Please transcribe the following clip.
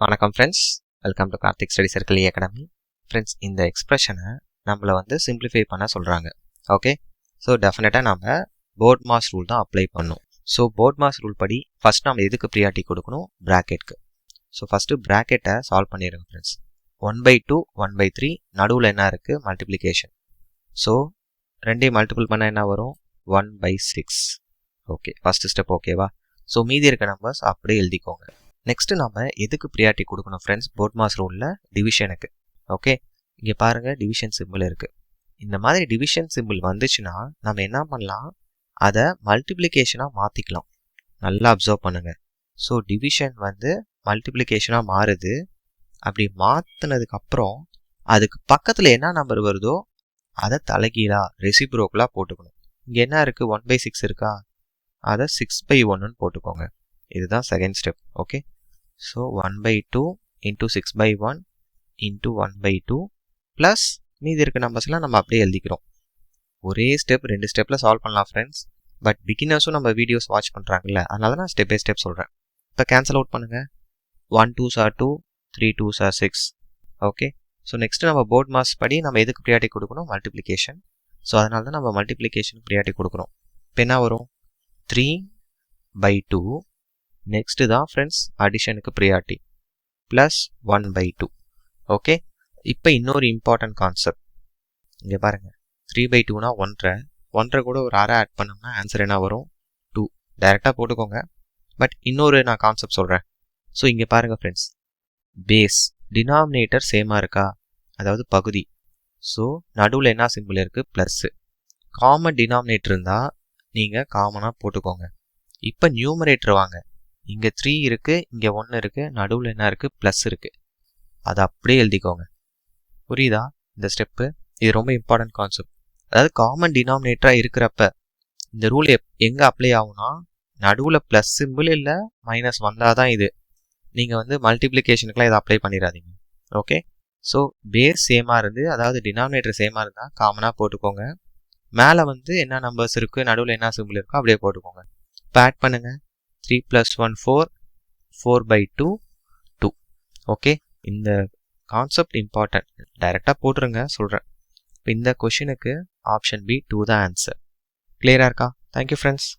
வணக்கம் friends, welcome to Karthik study circle academy. Friends, இந்த எக்ஸ்பிரஷனை நம்மளை வந்து சிம்பிளிஃபை பண்ண சொல்கிறாங்க. ஓகே, ஸோ டெஃபினட்டாக நம்ம போர்ட் மாஸ் ரூல் தான் அப்ளை பண்ணணும். ஸோ போர்ட் மாஸ் ரூல் படி ஃபஸ்ட் நம்ம எதுக்கு ப்ரியாரிட்டி கொடுக்கணும்? ப்ராக்கெட்க்கு. ஸோ ஃபஸ்ட்டு ப்ராக்கெட்டை சால்வ் பண்ணிடுங்க ஃப்ரெண்ட்ஸ். 1/2 1/3 நடுவில் என்ன இருக்குது? மல்டிப்ளிகேஷன். ஸோ ரெண்டையும் மல்டிபிள் பண்ணால் என்ன வரும்? 1/6. ஓகே, ஃபஸ்ட்டு ஸ்டெப் ஓகேவா? ஸோ மீதி இருக்க நம்பர்ஸ் அப்படியே எழுதிக்கோங்க. நெக்ஸ்ட்டு நம்ம எதுக்கு ப்ரியாரிட்டி கொடுக்கணும் ஃப்ரெண்ட்ஸ்? போர்ட் மாஸ் ரூலில் டிவிஷனுக்கு. ஓகே, இங்கே பாருங்கள் டிவிஷன் சிம்பிள் இருக்குது. இந்த மாதிரி டிவிஷன் சிம்பிள் வந்துச்சுன்னா நம்ம என்ன பண்ணலாம்? அதை மல்டிப்ளிகேஷனாக மாற்றிக்கலாம். நல்லா அப்சர்வ் பண்ணுங்கள். ஸோ டிவிஷன் வந்து மல்டிப்ளிகேஷனாக மாறுது. அப்படி மாற்றினதுக்கப்புறம் அதுக்கு பக்கத்தில் என்ன நம்பர் வருதோ அதை தலைகீழாக ரெசிப்ரோக்கலாக போட்டுக்கணும். இங்கே என்ன இருக்குது? 1/6 இருக்கா? அதை 6/1ன்னு போட்டுக்கோங்க. இதுதான் second step. Okay, so 1/2 into 6/1 into 1/2 plus மீதி இருக்க நம்பர்ஸ்லாம் நம்ம அப்படியே எழுதிக்கிறோம். ஒரே ஸ்டெப் 2 ஸ்டெப்பில் சால்வ் பண்ணலாம் ஃப்ரெண்ட்ஸ். பட் பிகினர்ஸும் நம்ம வீடியோஸ் வாட்ச் பண்ணுறாங்கல்ல, அதனால நான் ஸ்டெப் பை ஸ்டெப் சொல்கிறேன். இப்போ கேன்சல் அவுட் பண்ணுங்கள். 1 2s are 2, 3 2s are 6. Okay, so next நம்ம போர்ட் மாஸ் படி நம்ம எதுக்கு ப்ரியாரிட்டி கொடுக்கணும்? மல்டிப்ளிகேஷன். ஸோ அதனால தான் நம்ம மல்டிப்ளிகேஷன் ப்ரியாரிட்டி கொடுக்குறோம். இப்போ என்ன வரும்? 3/2. நெக்ஸ்ட்டு தான் ஃப்ரெண்ட்ஸ் அடிஷனுக்கு ப்ரியாரிட்டி ப்ளஸ் 1/2. ஓகே, இப்போ இன்னொரு இம்பார்ட்டன்ட் கான்செப்ட் இங்கே பாருங்கள். 3/2னா 1.5 கூட ஒரு அரை ஆட் பண்ணோம்னா ஆன்சர் என்ன வரும்? 2. டைரெக்டாக போட்டுக்கோங்க. பட் இன்னொரு நான் கான்செப்ட் சொல்கிறேன். ஸோ இங்கே பாருங்கள் ஃப்ரெண்ட்ஸ், பேஸ் டினாமினேட்டர் சேமாக இருக்கா? அதாவது பகுதி. ஸோ நடுவில் என்ன சிம்பிள் இருக்குது? ப்ளஸ்ஸு. காமன் டினாமினேட்டர் இருந்தால் நீங்கள் காமனாக போட்டுக்கோங்க. இப்போ நியூமரேட்டர் வாங்க. இங்கே 3 இருக்குது, இங்கே 1 இருக்குது, நடுவில் என்ன இருக்குது? ப்ளஸ் இருக்குது. அதை அப்படியே எழுதிக்கோங்க. புரியுதா இந்த ஸ்டெப்பு? இது ரொம்ப இம்பார்ட்டன்ட் கான்செப்ட். அதாவது காமன் டினாமினேட்டராக இருக்கிறப்ப இந்த ரூல் எங்கே அப்ளை ஆகும்னா, நடுவில் ப்ளஸ் சிம்பிள் இல்லை மைனஸ் வந்தால் தான் இது. நீங்கள் வந்து மல்டிப்ளிகேஷனுக்குலாம் இதை அப்ளை பண்ணிடாதீங்க. ஓகே, ஸோ பேஸ் சேமாக இருந்து, அதாவது டினாமினேட்டர் சேமாக இருந்தால் காமனாக போட்டுக்கோங்க. மேலே வந்து என்ன நம்பர்ஸ் இருக்குது, நடுவில் என்ன சிம்பிள் இருக்கோ அப்படியே போட்டுக்கோங்க. இப்போ ஆட் பண்ணுங்கள். 3 + 1 4, 4/2 2. ஓகே, இந்த கான்செப்ட் இம்பார்ட்டன்ட். டைரெக்டாக போட்டுருங்க சொல்கிறேன். இப்போ இந்த கொஷினுக்கு ஆப்ஷன் பி 2 தான் ஆன்சர். கிளியராக இருக்கா? Thank you friends.